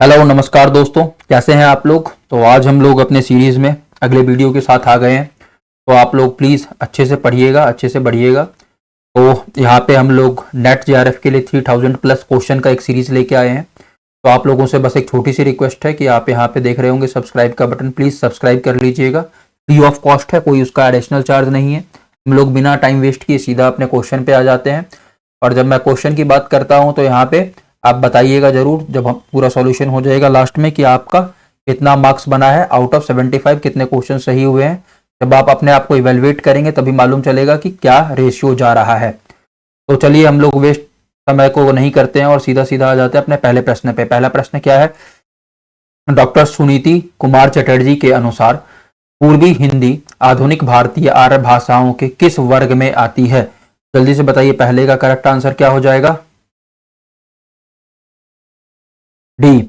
Hello नमस्कार दोस्तों, कैसे हैं आप लोग। तो आज हम लोग अपने सीरीज में अगले वीडियो के साथ आ गए हैं। तो आप लोग प्लीज़ अच्छे से पढ़िएगा, अच्छे से बढ़िएगा। तो यहाँ पे हम लोग नेट जेआरएफ के लिए 3000 प्लस क्वेश्चन का एक सीरीज लेके आए हैं। तो आप लोगों से बस एक छोटी सी रिक्वेस्ट है कि आप यहाँ पे देख रहे होंगे सब्सक्राइब का बटन, प्लीज़ सब्सक्राइब कर लीजिएगा। फ्री ऑफ कॉस्ट है, कोई उसका एडिशनल चार्ज नहीं है। हम लोग बिना टाइम वेस्ट किए सीधा अपने क्वेश्चन पे आ जाते हैं। और जब मैं क्वेश्चन की बात करता हूँ तो यहाँ पे आप बताइएगा जरूर, जब हम पूरा सॉल्यूशन हो जाएगा लास्ट में, कि आपका कितना मार्क्स बना है आउट ऑफ 75, कितने क्वेश्चन सही हुए हैं। जब आप अपने आप को इवेलुएट करेंगे तभी मालूम चलेगा कि क्या रेशियो जा रहा है। तो चलिए हम लोग वेस्ट समय को नहीं करते हैं और सीधा सीधा आ जाते हैं अपने पहले प्रश्न पे। पहला प्रश्न क्या है। डॉक्टर सुनीति कुमार चटर्जी के अनुसार पूर्वी हिंदी आधुनिक भारतीय आर्य भाषाओं के किस वर्ग में आती है। जल्दी से बताइए, पहले का करेक्ट आंसर क्या हो जाएगा। डी,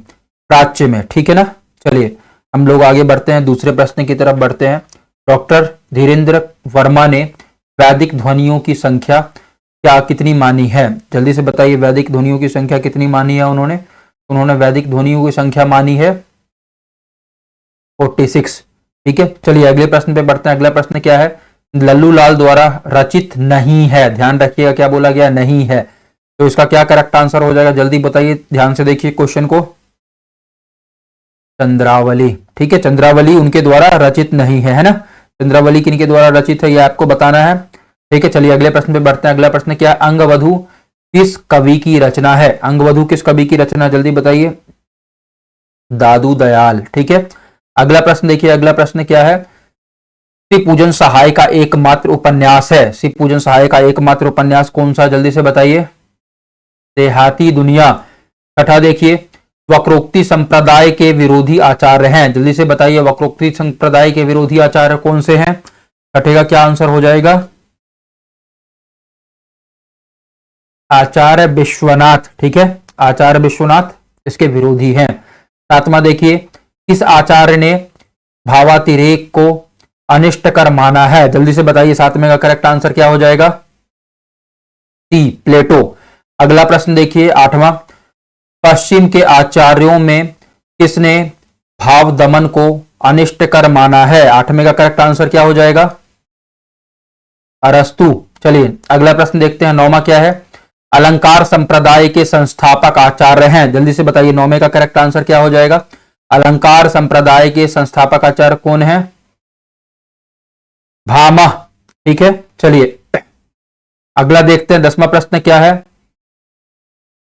प्राच्य में। ठीक है ना। चलिए हम लोग आगे बढ़ते हैं, दूसरे प्रश्न की तरफ बढ़ते हैं। डॉक्टर धीरेन्द्र वर्मा ने वैदिक ध्वनियों की संख्या क्या कितनी मानी है। जल्दी से बताइए, वैदिक ध्वनियों की संख्या कितनी मानी है उन्होंने वैदिक ध्वनियों की संख्या मानी है 46। ठीक है, चलिए अगले प्रश्न पे बढ़ते हैं। अगला प्रश्न क्या है। लल्लू लाल द्वारा रचित नहीं है, ध्यान रखिएगा क्या बोला गया, नहीं है। तो इसका क्या करेक्ट आंसर हो जाएगा, जल्दी बताइए, ध्यान से देखिए क्वेश्चन को। चंद्रावली। ठीक है, चंद्रावली उनके द्वारा रचित नहीं है ना। चंद्रावली किनके द्वारा रचित है ये आपको बताना है। ठीक है, चलिए अगले प्रश्न पे बढ़ते हैं। अगला प्रश्न क्या है। अंगवधु किस कवि की रचना है। अंगवधु किस कवि की रचना, जल्दी बताइए। दादू दयाल। ठीक है, अगला प्रश्न देखिए। अगला प्रश्न क्या है। शिव पूजन सहाय का एकमात्र उपन्यास है। शिव पूजन सहाय का एकमात्र उपन्यास कौन सा, जल्दी से बताइए। देहाती दुनिया। छठा देखिए, वक्रोक्ति संप्रदाय के विरोधी आचार्य हैं। जल्दी से बताइए, वक्रोक्ति संप्रदाय के विरोधी आचार्य कौन से हैं। छठे का क्या आंसर हो जाएगा। आचार्य विश्वनाथ। ठीक है, आचार्य विश्वनाथ इसके विरोधी हैं। सातवां देखिए, किस आचार्य ने भावातिरेक को अनिष्टकर माना है। जल्दी से बताइए, सातवें का करेक्ट आंसर क्या हो जाएगा। सी, प्लेटो। अगला प्रश्न देखिए, आठवां। पश्चिम के आचार्यों में किसने भाव दमन को अनिष्टकर माना है। आठवें का करेक्ट आंसर क्या हो जाएगा। अरस्तु। चलिए अगला प्रश्न देखते हैं, नौवां क्या है। अलंकार संप्रदाय के संस्थापक आचार्य हैं। जल्दी से बताइए, नौवें का करेक्ट आंसर क्या हो जाएगा। अलंकार संप्रदाय के संस्थापक आचार्य कौन है। भामह। ठीक है, चलिए अगला देखते हैं, 10वां प्रश्न क्या है।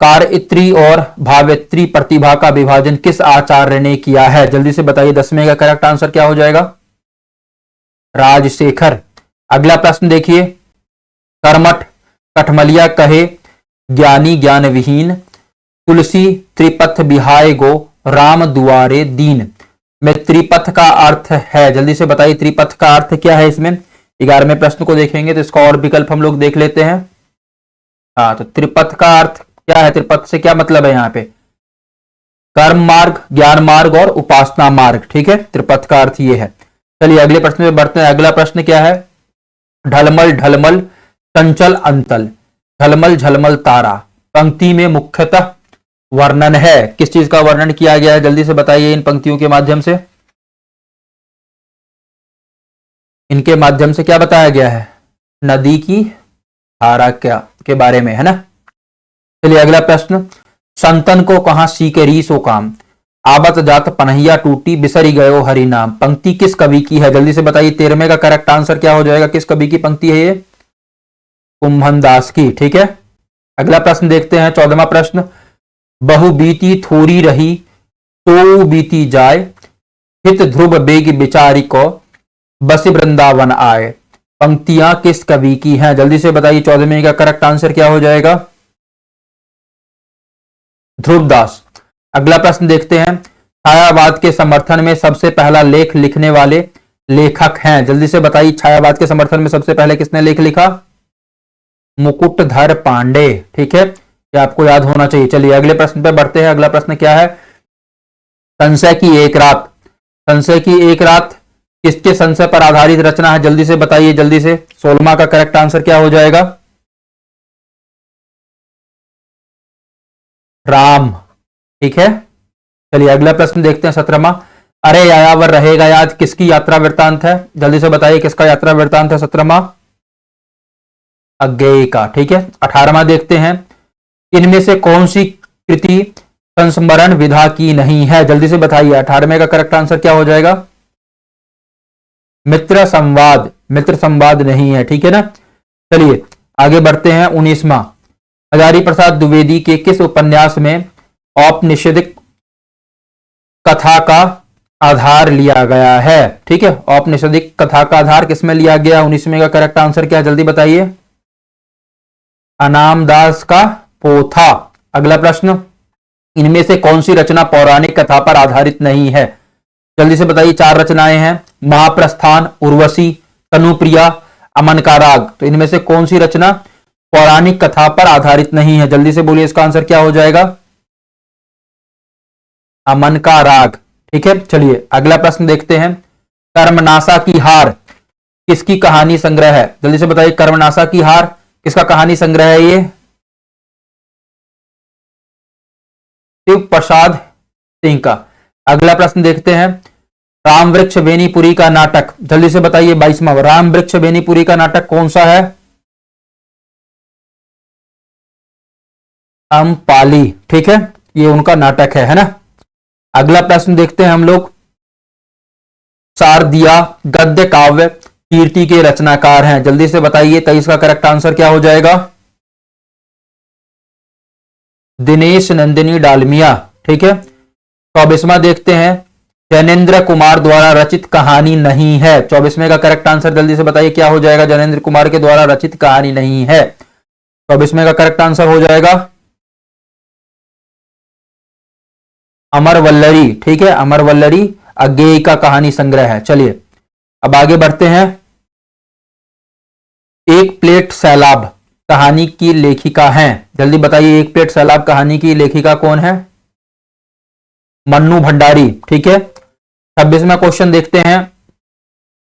कार्यत्री और भावित्री प्रतिभा का विभाजन किस आचार्य ने किया है। जल्दी से बताइए, 10वें का करेक्ट आंसर क्या हो जाएगा। राजशेखर। अगला प्रश्न देखिए, कर्मठ कठमलिया कहे ज्ञानी ज्ञान विहीन, तुलसी त्रिपथ बिहाय गो राम दुआरे दीन में त्रिपथ का अर्थ है। जल्दी से बताइए, त्रिपथ का अर्थ क्या है इसमें। 11वें प्रश्न को देखेंगे तो इसका और विकल्प हम लोग देख लेते हैं। हाँ, तो त्रिपथ का अर्थ क्या है, त्रिपथ से क्या मतलब है यहाँ पे। कर्म मार्ग, ज्ञान मार्ग और उपासना मार्ग। ठीक है, त्रिपथ का अर्थ ये है। चलिए अगले प्रश्न में बढ़ते हैं। अगला प्रश्न क्या है। ढलमल ढलमल चंचल अंतल झलमल झलमल तारा पंक्ति में मुख्यतः वर्णन है। किस चीज का वर्णन किया गया है, जल्दी से बताइए इन पंक्तियों के माध्यम से। इनके माध्यम से क्या बताया गया है, नदी की धारा क्या के बारे में, है ना। चलिए अगला प्रश्न। संतन को कहां सीके रीसो काम, आबत जात पनहिया टूटी बिसरी गयो हरि नाम। पंक्ति किस कवि की है, जल्दी से बताइए। 13वें का करेक्ट आंसर क्या हो जाएगा, किस कवि की पंक्ति है ये। कुंभन दास की। ठीक है, अगला प्रश्न देखते हैं, 14वां प्रश्न। बहु बीती थोड़ी रही तो बीती जाए, हित ध्रुव बेग बिचारी को बसी वृंदावन आए। पंक्तियां किस कवि की हैं, जल्दी से बताइए। 14वें का करेक्ट आंसर क्या हो जाएगा, ध्रुवदास। अगला प्रश्न देखते हैं, छायावाद के समर्थन में सबसे पहला लेख लिखने वाले लेखक हैं। जल्दी से बताइए, छायावाद के समर्थन में सबसे पहले किसने लेख लिखा, मुकुटधर पांडे। ठीक है, ये आपको याद होना चाहिए। चलिए अगले प्रश्न पर बढ़ते हैं। अगला प्रश्न क्या है। संशय की एक रात, संशय की एक रात किसके संशय पर आधारित रचना है, जल्दी से बताइए, जल्दी से। 16वां का करेक्ट आंसर क्या हो जाएगा, राम। ठीक है, चलिए अगला प्रश्न देखते हैं 17वां। अरे यायावर रहेगा याद किसकी यात्रा वृत्तांत है? जल्दी से बताइए किसका यात्रा वृत्तांत है 17वां? अज्ञेय का। ठीक है। 18वां देखते हैं। इनमें से कौन सी कृति संस्मरण विधा की नहीं है? जल्दी से बताइए 18वें का करेक्ट आंसर क्या हो जाएगा? मित्र संवाद। मित्र संवाद नहीं है। ठीक है ना। चलिए आगे बढ़ते हैं 19वां। हजारी प्रसाद द्विवेदी के किस उपन्यास में औपनिषदिक कथा का आधार लिया गया है? ठीक है। औपनिषदिक कथा का आधार किसमें लिया गया? 19वें का करेक्ट आंसर क्या है? जल्दी बताइए। अनामदास का पोथा। अगला प्रश्न। इनमें से कौन सी रचना पौराणिक कथा पर आधारित नहीं है? जल्दी से बताइए। 4 रचनाएं हैं। महाप्रस्थान, उर्वशी, तनुप्रिया, अमन का राग। तो इनमें से कौन सी रचना पौराणिक कथा पर आधारित नहीं है? जल्दी से बोलिए इसका आंसर क्या हो जाएगा? अमन का राग। ठीक है। चलिए अगला प्रश्न देखते हैं। कर्मनासा की हार किसकी कहानी संग्रह है? जल्दी से बताइए। कर्मनासा की हार किसका कहानी संग्रह है? ये शिव प्रसाद सिंह का। अगला प्रश्न देखते हैं। राम वृक्ष बेनीपुरी का नाटक। जल्दी से बताइए 22वां। राम वृक्ष बेनीपुरी का नाटक कौन सा है? अम्पाली। ठीक है। ये उनका नाटक है ना। अगला प्रश्न देखते हैं हम लोग। शारदिया गद्य काव्य कीर्ति के रचनाकार हैं। जल्दी से बताइए 23 का करेक्ट आंसर क्या हो जाएगा? दिनेश नंदिनी डालमिया। ठीक है। 24वां देखते हैं। जैनेन्द्र कुमार द्वारा रचित कहानी नहीं है। 24वें का करेक्ट आंसर जल्दी से बताइए क्या हो जाएगा? जैनेन्द्र कुमार के द्वारा रचित कहानी नहीं है। 24वें का करेक्ट आंसर हो जाएगा अमर वल्लरी। ठीक है। अमर वल्लरी अज्ञेय का कहानी संग्रह है। चलिए अब आगे बढ़ते हैं। एक प्लेट सैलाब कहानी की लेखिका हैं। जल्दी बताइए। एक प्लेट सैलाब कहानी की लेखिका कौन है? मन्नू भंडारी। ठीक है। 26वां क्वेश्चन देखते हैं।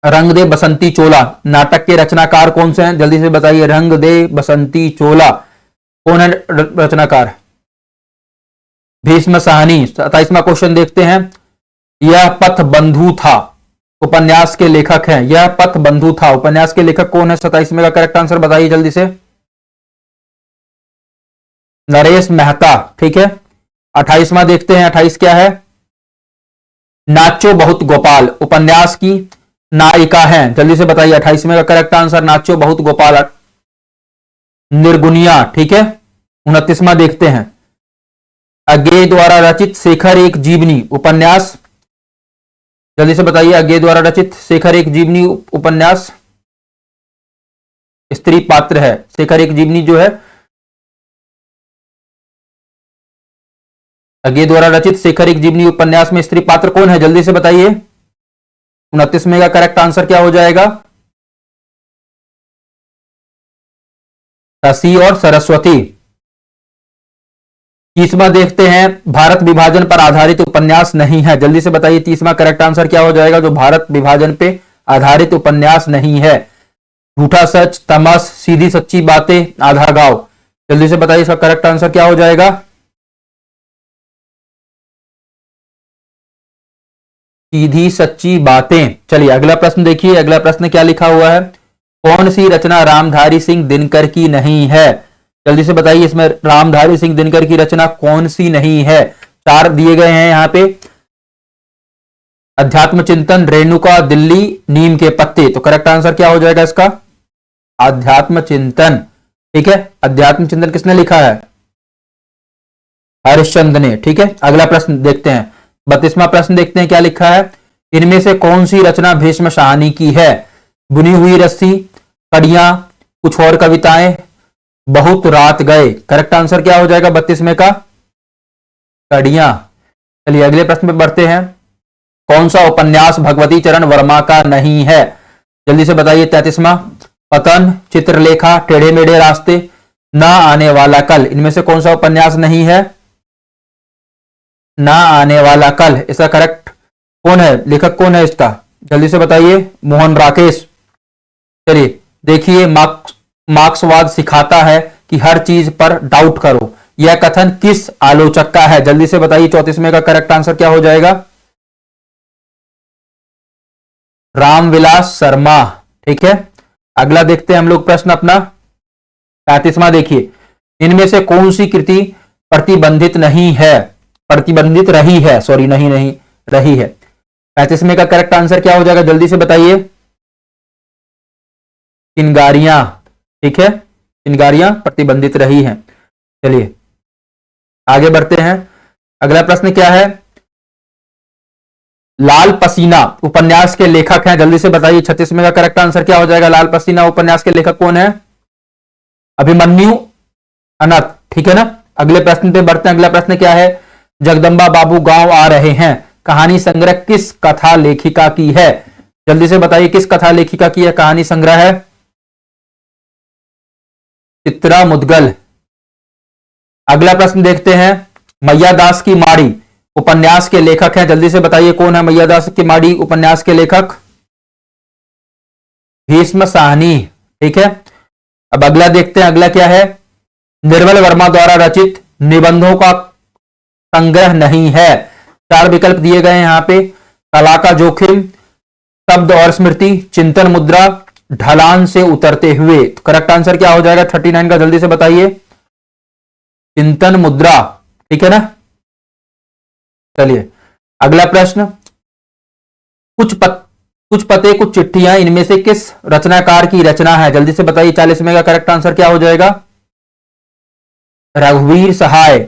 रंग दे बसंती चोला नाटक के रचनाकार कौन से हैं? जल्दी से बताइए। रंग दे बसंती चोला कौन है रचनाकार? भीष्म साहनी। 27वां क्वेश्चन देखते हैं। यह पथ बंधु था उपन्यास के लेखक हैं। यह पथ बंधु था उपन्यास के लेखक कौन है? 27वें का करेक्ट आंसर बताइए जल्दी से। नरेश मेहता। ठीक है। 28वां देखते हैं। 28 क्या है? नाचो बहुत गोपाल उपन्यास की नायिका हैं। जल्दी से बताइए 28वें का करेक्ट आंसर। नाचो बहुत गोपाल निर्गुनिया। ठीक है। 29वां देखते हैं। अज्ञेय द्वारा रचित शेखर एक जीवनी उपन्यास। जल्दी से बताइए। अज्ञेय द्वारा रचित शेखर एक जीवनी उपन्यास स्त्री पात्र है। शेखर एक जीवनी जो है अज्ञेय द्वारा रचित शेखर एक जीवनी उपन्यास में स्त्री पात्र कौन है? जल्दी से बताइए। 29वें का करेक्ट आंसर क्या हो जाएगा? शशि और सरस्वती। 30वां देखते हैं। भारत विभाजन पर आधारित उपन्यास नहीं है। जल्दी से बताइए 30वां करेक्ट आंसर क्या हो जाएगा? जो भारत विभाजन पे आधारित उपन्यास नहीं है। झूठा सच, तमस, सीधी सच्ची बातें, आधा गांव। जल्दी से बताइए इसका करेक्ट आंसर क्या हो जाएगा? सीधी सच्ची बातें। चलिए अगला प्रश्न देखिए। अगला प्रश्न क्या लिखा हुआ है? कौन सी रचना रामधारी सिंह दिनकर की नहीं है? जल्दी से बताइए इसमें रामधारी सिंह दिनकर की रचना कौन सी नहीं है? 4 दिए गए हैं यहां पे। अध्यात्म चिंतन, रेणुका, दिल्ली, नीम के पत्ते। तो करेक्ट आंसर क्या हो जाएगा इसका? अध्यात्म चिंतन। ठीक है। अध्यात्म चिंतन किसने लिखा है? हरिश्चंद्र ने। ठीक है। अगला प्रश्न देखते हैं। 32वां प्रश्न देखते हैं क्या लिखा है। इनमें से कौन सी रचना भीष्म साहनी की है? बुनी हुई रस्सी, कड़ियां, कुछ और कविताएं, बहुत रात गए। करेक्ट आंसर क्या हो जाएगा 32वें का? कड़ियां। चलिए अगले प्रश्न पे बढ़ते हैं। कौन सा उपन्यास भगवती चरण वर्मा का नहीं है? जल्दी से बताइए। 33वां। पतन, चित्रलेखा, टेढ़े मेढ़े रास्ते, ना आने वाला कल। इनमें से कौन सा उपन्यास नहीं है? ना आने वाला कल। इसका करेक्ट कौन है? लेखक कौन है इसका? जल्दी से बताइए। मोहन राकेश। चलिए देखिए। मार्क्सवाद सिखाता है कि हर चीज पर डाउट करो। यह कथन किस आलोचक का है? जल्दी से बताइए। 34वें का करेक्ट आंसर क्या हो जाएगा? रामविलास शर्मा। ठीक है, अगला देखते हैं हम लोग प्रश्न अपना 35वां। देखिए, इनमें से कौन सी कृति प्रतिबंधित नहीं है, प्रतिबंधित रही है, सॉरी नहीं नहीं रही है। 35वें का करेक्ट आंसर क्या हो जाएगा? जल्दी से बताइए। चिनगारियां। ठीक है, चिनगारियां प्रतिबंधित रही हैं। चलिए आगे बढ़ते हैं। अगला प्रश्न क्या है? लाल पसीना उपन्यास के लेखक हैं, जल्दी से बताइए। 36वें का करेक्ट आंसर क्या हो जाएगा? लाल पसीना उपन्यास के लेखक कौन है? अभिमन्यु अनंत। ठीक है ना। अगले प्रश्न पे बढ़ते हैं। अगला प्रश्न क्या है? जगदम्बा बाबू गांव आ रहे हैं कहानी संग्रह किस कथा लेखिका की है? जल्दी से बताइए, किस कथा लेखिका की है कहानी संग्रह है? चित्रा मुदगल। अगला प्रश्न देखते हैं। मैया दास की माड़ी उपन्यास के लेखक हैं, जल्दी से बताइए कौन है मैया दास की माड़ी उपन्यास के लेखक? भीष्म साहनी। ठीक है, अब अगला देखते हैं। अगला क्या है? निर्मल वर्मा द्वारा रचित निबंधों का संग्रह नहीं है। 4 विकल्प दिए गए हैं यहां पे। कला का जोखिम, शब्द और स्मृति, चिंतन मुद्रा, ढलान से उतरते हुए। तो करेक्ट आंसर क्या हो जाएगा 39 का? जल्दी से बताइए। चिंतन मुद्रा। ठीक है ना। चलिए अगला प्रश्न। कुछ पते कुछ चिट्ठियां इनमें से किस रचनाकार की रचना है? जल्दी से बताइए। 40वें का करेक्ट आंसर क्या हो जाएगा? रघुवीर सहाय।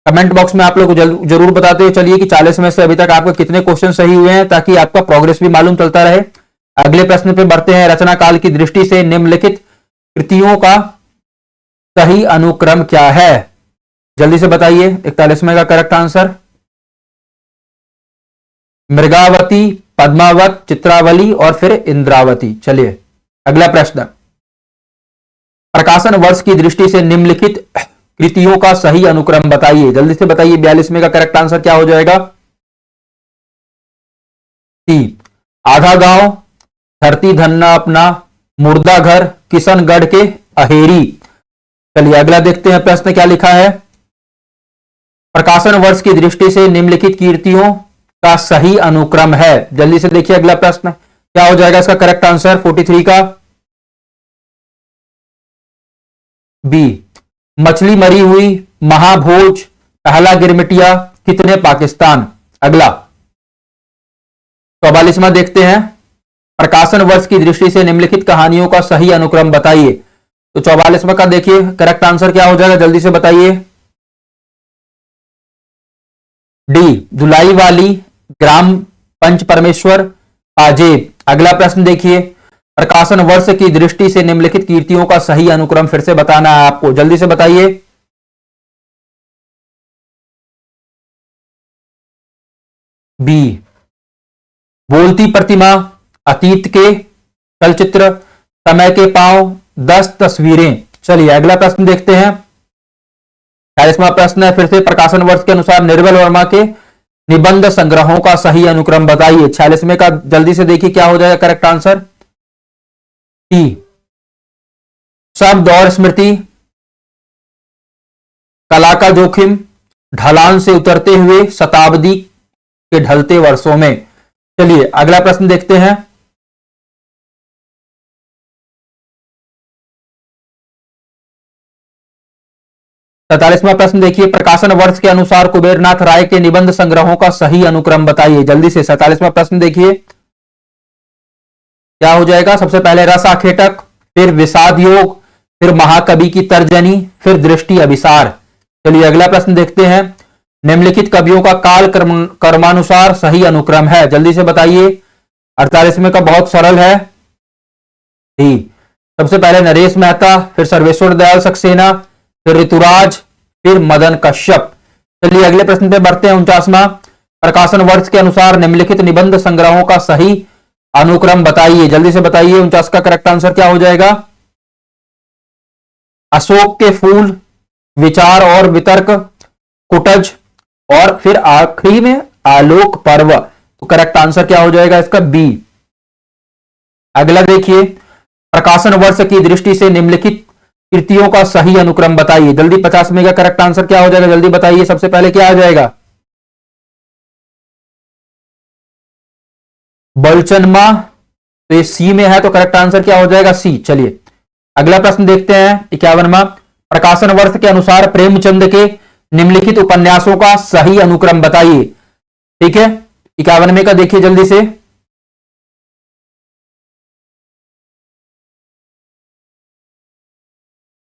कमेंट बॉक्स में आप लोग जरूर बताते हुए चलिए कि 40 में से अभी तक आपके कितने क्वेश्चन सही हुए हैं, ताकि आपका प्रोग्रेस भी मालूम चलता रहे। अगले प्रश्न पे बढ़ते हैं। रचना काल की दृष्टि से निम्नलिखित कृतियों का सही अनुक्रम क्या है? जल्दी से बताइए। 41वें का करेक्ट आंसर मृगावती, पद्मावत, चित्रावली और फिर इंद्रावती। चलिए अगला प्रश्न। प्रकाशन वर्ष की दृष्टि से निम्नलिखित कृतियों का सही अनुक्रम बताइए। जल्दी से बताइए। 42वें का करेक्ट आंसर क्या हो जाएगा? टी। आधा गांव, धरती धन्ना अपना, मुर्दा घर, किशनगढ़ के अहेरी। चलिए अगला देखते हैं प्रश्न क्या लिखा है। प्रकाशन वर्ष की दृष्टि से निम्नलिखित कृतियों का सही अनुक्रम है। जल्दी से देखिए अगला प्रश्न क्या हो जाएगा इसका करेक्ट आंसर? 43 का बी। मछली मरी हुई, महाभोज, पहला गिरमिटिया, कितने पाकिस्तान। अगला 44वां देखते हैं। प्रकाशन वर्ष की दृष्टि से निम्नलिखित कहानियों का सही अनुक्रम बताइए। तो 44वां का देखिए करेक्ट आंसर क्या हो जाएगा? जल्दी से बताइए। डी। धुलाई वाली, ग्राम पंच परमेश्वर, पाजेब। अगला प्रश्न देखिए। प्रकाशन वर्ष की दृष्टि से निम्नलिखित कीर्तियों का सही अनुक्रम फिर से बताना है आपको। जल्दी से बताइए। बी। बोलती प्रतिमा, अतीत के चलचित्र, समय के पांव, 10 तस्वीरें। चलिए अगला प्रश्न देखते हैं। 40वां प्रश्न है फिर से। प्रकाशन वर्ष के अनुसार निर्मल वर्मा के निबंध संग्रहों का सही अनुक्रम बताइए। 46वें का जल्दी से देखिए क्या हो जाएगा करेक्ट आंसर? टी। शब्द और स्मृति, कला का जोखिम, ढलान से उतरते हुए, शताब्दी के ढलते वर्षों में। चलिए अगला प्रश्न देखते हैं। सैंतालीसवां प्रश्न देखिए। प्रकाशन वर्ष के अनुसार कुबेरनाथ राय के निबंध संग्रहों का सही अनुक्रम बताइए। जल्दी से 47वां प्रश्न देखिए क्या हो जाएगा। सबसे पहले रस आखेटक, फिर विषाद योग, फिर महाकवि की तर्जनी, फिर दृष्टि अभिसार। चलिए अगला प्रश्न देखते हैं। निम्नलिखित कवियों का काल कर्मानुसार सही अनुक्रम है। जल्दी से बताइए। 48वें का बहुत सरल है। डी। सबसे पहले नरेश मेहता, फिर सर्वेश्वर दयाल सक्सेना, फिर ऋतुराज, फिर मदन कश्यप। चलिए अगले प्रश्न पे बढ़ते हैं। 49वां। प्रकाशन वर्ष के अनुसार निम्नलिखित निबंध संग्रहों का सही अनुक्रम बताइए। जल्दी से बताइए। 49 का करेक्ट आंसर क्या हो जाएगा? अशोक के फूल, विचार और वितर्क, कुटज, और फिर आखिरी में आलोक पर्व। तो करेक्ट आंसर क्या हो जाएगा इसका? बी। अगला देखिए। प्रकाशन वर्ष की दृष्टि से निम्नलिखित कृतियों का सही अनुक्रम बताइए। जल्दी 50 में का करेक्ट आंसर क्या हो जाएगा, जल्दी बताइए। सबसे पहले क्या आ जाएगा, बलचनमा। तो ये सी में है, तो करेक्ट आंसर क्या हो जाएगा, सी। चलिए अगला प्रश्न देखते हैं 51वां। प्रकाशन वर्ष के अनुसार प्रेमचंद के निम्नलिखित उपन्यासों का सही अनुक्रम बताइए। ठीक है, 51वें का देखिए जल्दी से।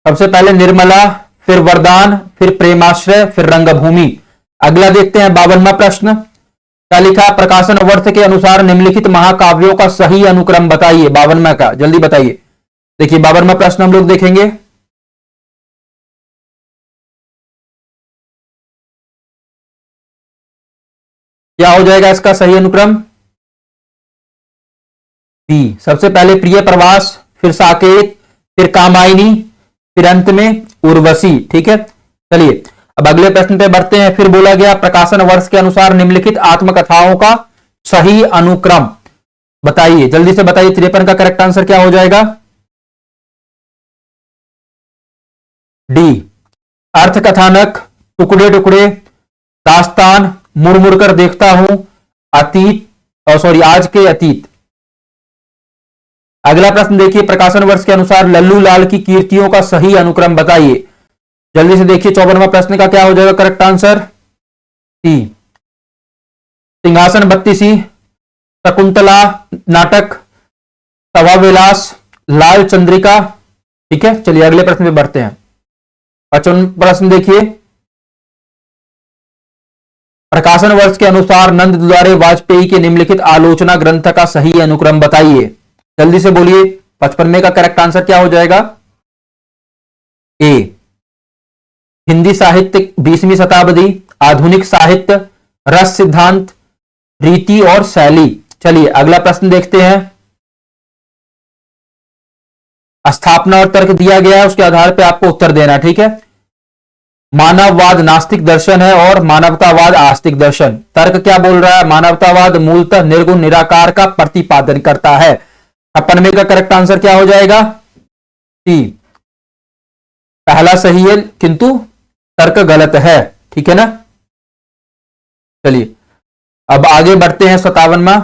सबसे पहले निर्मला, फिर वरदान, फिर प्रेमाश्रय, फिर रंगभूमि। अगला देखते हैं 52वां प्रश्न। क्या लिखा, प्रकाशन वर्ष के अनुसार निम्नलिखित महाकाव्यों का सही अनुक्रम बताइए। 52वां का जल्दी बताइए। देखिए 52वां प्रश्न हम लोग देखेंगे। क्या हो जाएगा इसका सही अनुक्रम, बी। सबसे पहले प्रिय प्रवास, फिर साकेत, फिर कामायनी, फिर अंत में उर्वशी। ठीक है, चलिए अब अगले प्रश्न पे बढ़ते हैं। फिर बोला गया प्रकाशन वर्ष के अनुसार निम्नलिखित आत्मकथाओं का सही अनुक्रम बताइए। जल्दी से बताइए, 53 का करेक्ट आंसर क्या हो जाएगा, डी। अर्थ कथानक, टुकड़े टुकड़े, दास्तान, मुड़ कर देखता हूं, अतीत, और सॉरी आज के अतीत। अगला प्रश्न देखिए, प्रकाशन वर्ष के अनुसार लल्लू लाल की कीर्तियों का सही अनुक्रम बताइए। जल्दी से देखिए 54वां प्रश्न का क्या हो जाएगा करेक्ट आंसर, सी। सिंहासन बत्तीसी, शकुंतला नाटक, सभा विलास, लाल चंद्रिका। ठीक है, चलिए अगले प्रश्न पे बढ़ते हैं। 55वां प्रश्न देखिए, प्रकाशन वर्ष के अनुसार नंद दुलारे वाजपेयी के निम्नलिखित आलोचना ग्रंथ का सही अनुक्रम बताइए। जल्दी से बोलिए, 55 का करेक्ट आंसर क्या हो जाएगा, ए। हिंदी साहित्य 20वीं शताब्दी, आधुनिक साहित्य, रस सिद्धांत, रीति और शैली। चलिए अगला प्रश्न देखते हैं। स्थापना और तर्क दिया गया है, उसके आधार पर आपको उत्तर देना। ठीक है, मानववाद नास्तिक दर्शन है और मानवतावाद आस्तिक दर्शन। तर्क क्या बोल रहा है, मानवतावाद मूलतः निर्गुण निराकार का प्रतिपादन करता है। 56 का करेक्ट आंसर क्या हो जाएगा, सी। पहला सही है किंतु तर्क गलत है। ठीक है ना, चलिए अब आगे बढ़ते हैं। 57वां,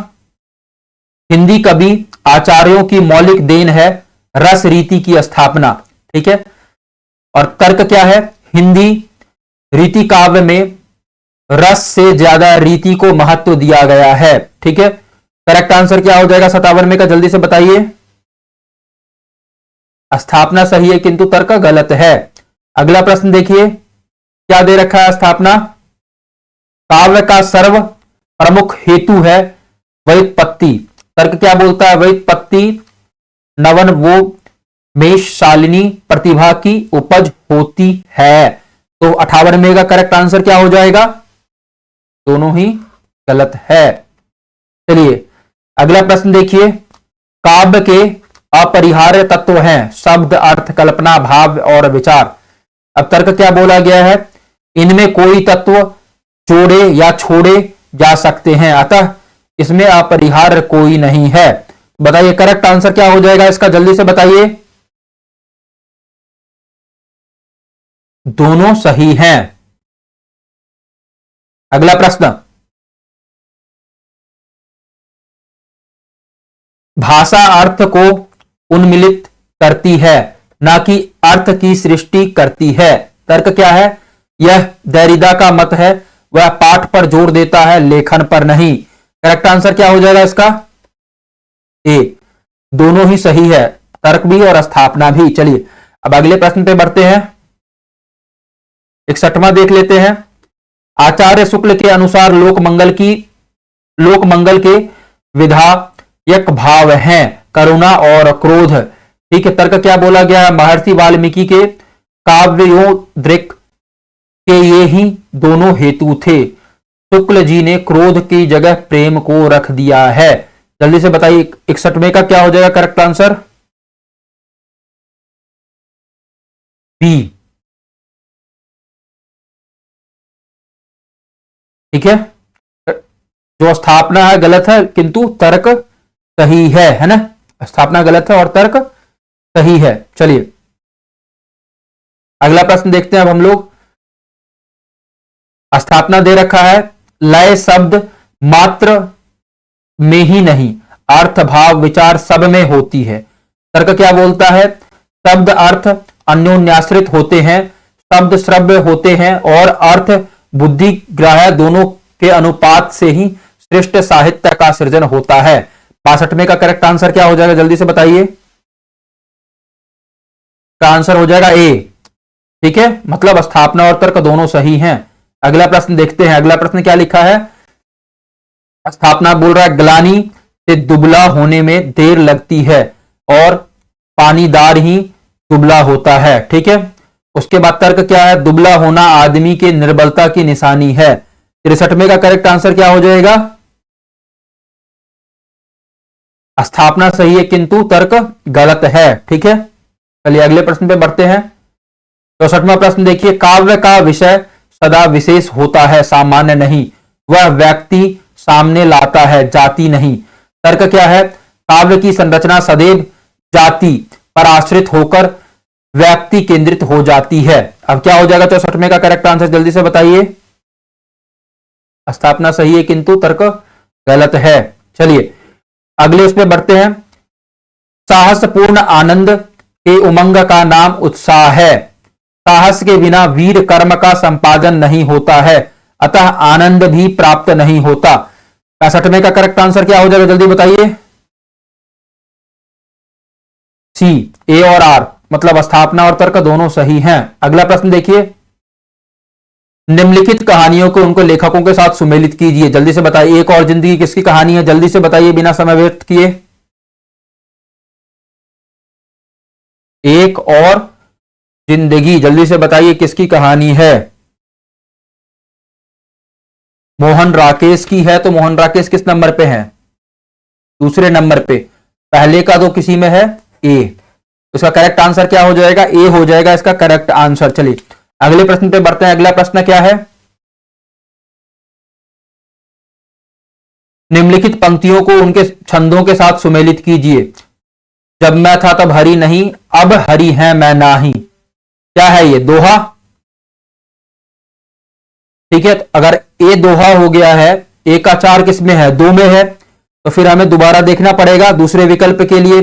हिंदी कवि आचार्यों की मौलिक देन है रस रीति की स्थापना। ठीक है, और तर्क क्या है, हिंदी रीति काव्य में रस से ज्यादा रीति को महत्व दिया गया है। ठीक है, करेक्ट आंसर क्या हो जाएगा 57 का, जल्दी से बताइए। स्थापना सही है किंतु तर्क गलत है। अगला प्रश्न देखिए, क्या दे रखा है स्थापना, काव्य का सर्व प्रमुख हेतु है व्युत्पत्ति। तर्क क्या बोलता है, व्युत्पत्ति नवन वो मेष शालिनी प्रतिभा की उपज होती है। तो 58 का करेक्ट आंसर क्या हो जाएगा, दोनों ही गलत है। चलिए अगला प्रश्न देखिए, काव्य के अपरिहार्य तत्व हैं शब्द, अर्थ, कल्पना, भाव और विचार। अब तर्क क्या बोला गया है, इनमें कोई तत्व जोड़े या छोड़े जा सकते हैं, अतः इसमें अपरिहार्य कोई नहीं है। बताइए करेक्ट आंसर क्या हो जाएगा इसका, जल्दी से बताइए। दोनों सही हैं। अगला प्रश्न, भाषा अर्थ को उन्मिलित करती है ना कि अर्थ की सृष्टि करती है। तर्क क्या है, यह देरिदा का मत है, वह पाठ पर जोर देता है लेखन पर नहीं। करेक्ट आंसर क्या हो जाएगा इसका, ए। दोनों ही सही है, तर्क भी और स्थापना भी। चलिए अब अगले प्रश्न पे बढ़ते हैं। 61वां देख लेते हैं। आचार्य शुक्ल के अनुसार लोकमंगल के विधायक भाव हैं करुणा और क्रोध। ठीक है, तर्क क्या बोला गया है, महर्षि वाल्मीकि के काव्योद्रेक के ये ही दोनों हेतु थे। शुक्ल जी ने क्रोध की जगह प्रेम को रख दिया है। जल्दी से बताइए 61वें का क्या हो जाएगा करेक्ट आंसर, बी। ठीक है, जो स्थापना है गलत है किंतु तर्क सही है ना, स्थापना गलत है और तर्क सही है। चलिए अगला प्रश्न देखते हैं अब हम लोग। स्थापना दे रखा है, लय शब्द मात्र में ही नहीं, अर्थ भाव विचार सब में होती है। तर्क क्या बोलता है? शब्द अर्थ अन्योन्याश्रित होते हैं, शब्द श्रव्य होते हैं और अर्थ बुद्धि ग्राह्य दोनों के अनुपात से ही श्रेष्ठ साहित्य का सृजन होता है। 62वें का करेक्ट आंसर क्या हो जाएगा, जल्दी से बताइए। का आंसर हो जाएगा ए। ठीक है, मतलब स्थापना और तर्क दोनों सही हैं। अगला प्रश्न देखते हैं। अगला प्रश्न क्या लिखा है? स्थापना बोल रहा है, ग्लानि से दुबला होने में देर लगती है और पानीदार ही दुबला होता है। ठीक है, उसके बाद तर्क क्या है? दुबला होना आदमी के निर्बलता की निशानी है। 63वें का करेक्ट आंसर क्या हो जाएगा? स्थापना सही है किंतु तर्क गलत है। ठीक है, चलिए अगले प्रश्न पे बढ़ते हैं। 64वां प्रश्न देखिए, काव्य का विषय सदा विशेष होता है, सामान्य नहीं। वह व्यक्ति सामने लाता है, जाति नहीं। तर्क क्या है? काव्य की संरचना सदैव जाति पर आश्रित होकर व्यक्ति केंद्रित हो जाती है। अब क्या हो जाएगा 64वें का करेक्ट आंसर, जल्दी से बताइए। स्थापना सही है किंतु तर्क गलत है। चलिए अगले उस पर बढ़ते हैं। साहसपूर्ण आनंद के उमंग का नाम उत्साह है। साहस के बिना वीर कर्म का संपादन नहीं होता है, अतः आनंद भी प्राप्त नहीं होता। 65वें का करेक्ट आंसर क्या हो जाएगा, जल्दी बताइए। सी, ए और आर, मतलब स्थापना और तर्क दोनों सही हैं। अगला प्रश्न देखिए, निम्नलिखित कहानियों को उनको लेखकों के साथ सुमेलित कीजिए। जल्दी से बताइए। एक और जिंदगी किसकी कहानी है, जल्दी से बताइए बिना समय व्यर्थ किए। एक और जिंदगी, जल्दी से बताइए किसकी कहानी है। मोहन राकेश की है, तो मोहन राकेश किस नंबर पे है? दूसरे नंबर पे। पहले का तो किसी में है, ए। इसका करेक्ट आंसर क्या हो जाएगा? ए हो जाएगा इसका करेक्ट आंसर। चलिए अगले प्रश्न पे बढ़ते हैं। अगला प्रश्न क्या है? निम्नलिखित पंक्तियों को उनके छंदों के साथ सुमेलित कीजिए। जब मैं था तब हरि नहीं, अब हरि है मैं नाही। क्या है ये? दोहा। ठीक है, तो अगर ए दोहा हो गया है, ए का 4 किस में है? 2 में है, तो फिर हमें दोबारा देखना पड़ेगा दूसरे विकल्प के लिए।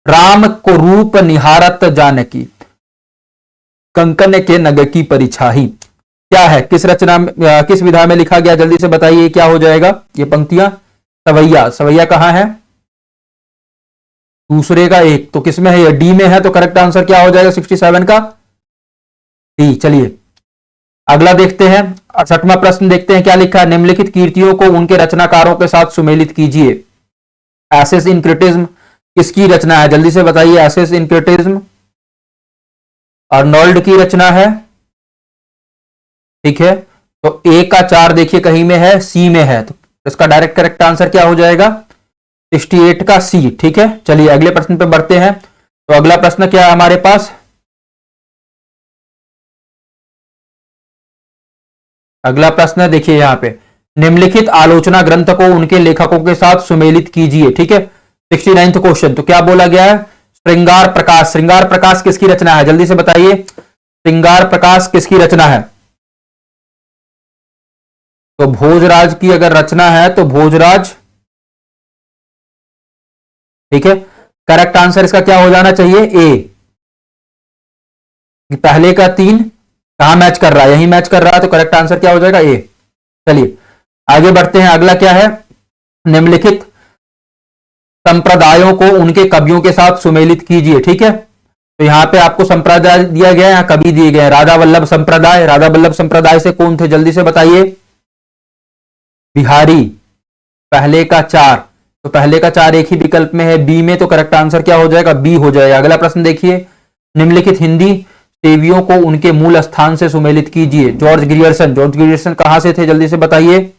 राम को रूप निहारत जानकी, कंकन के नग की परिछाही। क्या है? किस रचना में, किस विधा में लिखा गया? जल्दी से बताइए क्या हो जाएगा ये पंक्तियां। सवैया। सवैया कहां है? दूसरे का 1, तो किसमें है? ये डी में है, तो करेक्ट आंसर क्या हो जाएगा 67 का? डी। चलिए अगला देखते हैं। 68वां प्रश्न देखते हैं क्या लिखा है। निम्नलिखित कीर्तियों को उनके रचनाकारों के साथ सुमेलित कीजिए। एसेस इन क्रिटिज्म किसकी रचना है? जल्दी से बताइए। एसेस इन क्रिटिज्म अर्नोल्ड की रचना है। ठीक है, तो ए का 4 देखिए कहीं में है, सी में है, तो इसका डायरेक्ट करेक्ट आंसर क्या हो जाएगा? 68 का सी। ठीक है, चलिए अगले प्रश्न पे बढ़ते हैं। तो अगला प्रश्न क्या है हमारे पास? अगला प्रश्न देखिए यहां पे, निम्नलिखित आलोचना ग्रंथ को उनके लेखकों के साथ सुमेलित कीजिए। ठीक है, 69वां क्वेश्चन। तो क्या बोला गया है? श्रृंगार प्रकाश। श्रृंगार प्रकाश किसकी रचना है? जल्दी से बताइए। श्रृंगार प्रकाश किसकी रचना है? तो भोजराज की अगर रचना है तो भोजराज। ठीक है, करेक्ट आंसर इसका क्या हो जाना चाहिए? ए। पहले का 3 कहां मैच कर रहा है? यही मैच कर रहा है, तो करेक्ट आंसर क्या हो जाएगा? ए। चलिए आगे बढ़ते हैं। अगला क्या है? निम्नलिखित संप्रदायों को उनके कवियों के साथ सुमेलित कीजिए। ठीक है, तो यहां पे आपको संप्रदाय दिया गया है, यहां कवि दिए गए हैं। राधा वल्लभ संप्रदाय। राधा वल्लभ संप्रदाय से कौन थे? जल्दी से बताइए। बिहारी। पहले का 4, तो पहले का 4 एक ही विकल्प में है, बी में, तो करेक्ट आंसर क्या हो जाएगा? बी हो जाएगा। अगला प्रश्न देखिए, निम्नलिखित हिंदी सेवियों को उनके मूल स्थान से सुमेलित कीजिए। George Grierson. जॉर्ज ग्रियर्सन कहां से थे? जल्दी से बताइए।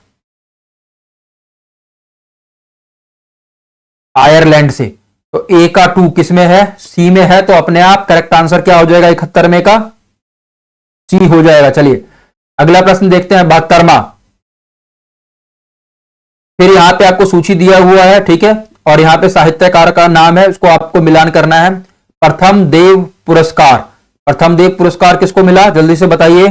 आयरलैंड से। तो ए का 2 किस में है? सी में है, तो अपने आप करेक्ट आंसर क्या हो जाएगा 71 का? सी हो जाएगा। चलिए अगला प्रश्न देखते हैं, 72वां। फिर यहां पे आपको सूची दिया हुआ है। ठीक है, और यहां पे साहित्यकार का नाम है, उसको आपको मिलान करना है। प्रथम देव पुरस्कार, प्रथम देव पुरस्कार किसको मिला, जल्दी से बताइए।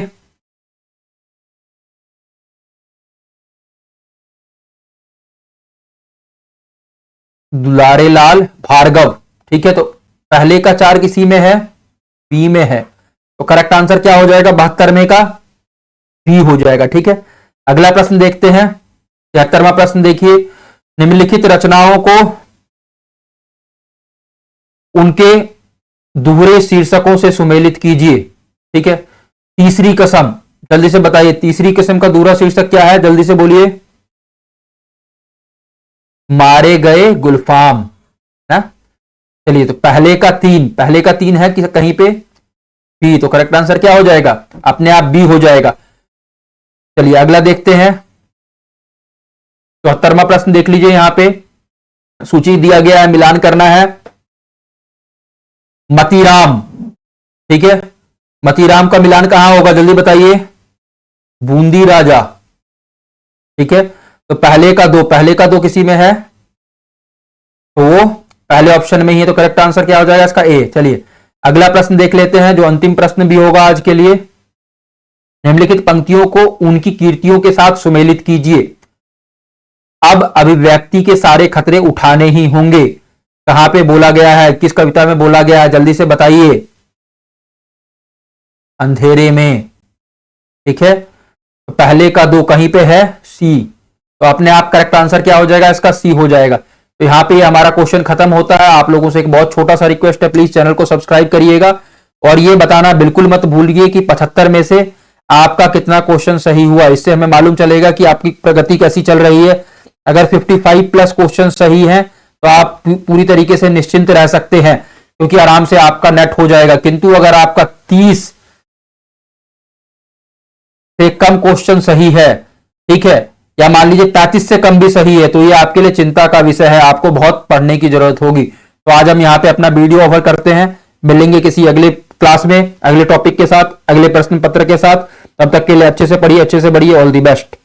दुलारे लाल भार्गव। ठीक है, तो पहले का 4 किसी में है, बी में है, तो करेक्ट आंसर क्या हो जाएगा 72 में का बी हो जाएगा। ठीक है, अगला प्रश्न देखते हैं, 73वां प्रश्न देखिए, निम्नलिखित रचनाओं को उनके दोहरे शीर्षकों से सुमेलित कीजिए। ठीक है, तीसरी कसम, जल्दी से बताइए तीसरी किस्म का दोहरा शीर्षक क्या है, जल्दी से बोलिए। मारे गए गुलफाम ना। चलिए, तो पहले का तीन है कि कहीं पे बी, तो करेक्ट आंसर क्या हो जाएगा, अपने आप बी हो जाएगा। चलिए अगला देखते हैं, 74वां प्रश्न देख लीजिए, यहां पे सूची दिया गया है, मिलान करना है। मतीराम, ठीक है, मतीराम का मिलान कहां होगा, जल्दी बताइए। बूंदी राजा। ठीक है, तो पहले का दो किसी में है, तो वो पहले ऑप्शन में ही है, तो करेक्ट आंसर क्या हो जाएगा इसका ए। चलिए अगला प्रश्न देख लेते हैं, जो अंतिम प्रश्न भी होगा आज के लिए। निम्नलिखित पंक्तियों को उनकी कीर्तियों के साथ सुमेलित कीजिए। अब अभिव्यक्ति के सारे खतरे उठाने ही होंगे, कहां पे बोला गया है, किस कविता में बोला गया है, जल्दी से बताइए। अंधेरे में। ठीक है, तो पहले का दो कहीं पे है, सी, तो अपने आप करेक्ट आंसर क्या हो जाएगा इसका, सी हो जाएगा। तो यहां पे हमारा क्वेश्चन खत्म होता है। आप लोगों से एक बहुत छोटा सा रिक्वेस्ट है, प्लीज चैनल को सब्सक्राइब करिएगा और ये बताना बिल्कुल मत भूलिए कि 75 में से आपका कितना क्वेश्चन सही हुआ। इससे हमें मालूम चलेगा कि आपकी प्रगति कैसी चल रही है। अगर 55 प्लस क्वेश्चन सही हैं तो आप पूरी तरीके से निश्चिंत रह सकते हैं, क्योंकि आराम से आपका नेट हो जाएगा। किंतु अगर आपका 30 से कम क्वेश्चन सही है, ठीक है, या मान लीजिए 35 से कम भी सही है, तो ये आपके लिए चिंता का विषय है, आपको बहुत पढ़ने की जरूरत होगी। तो आज हम यहां पे अपना वीडियो ओवर करते हैं, मिलेंगे किसी अगले क्लास में, अगले टॉपिक के साथ, अगले प्रश्न पत्र के साथ। तब तक के लिए अच्छे से पढ़िए, अच्छे से बढ़िए। All the best.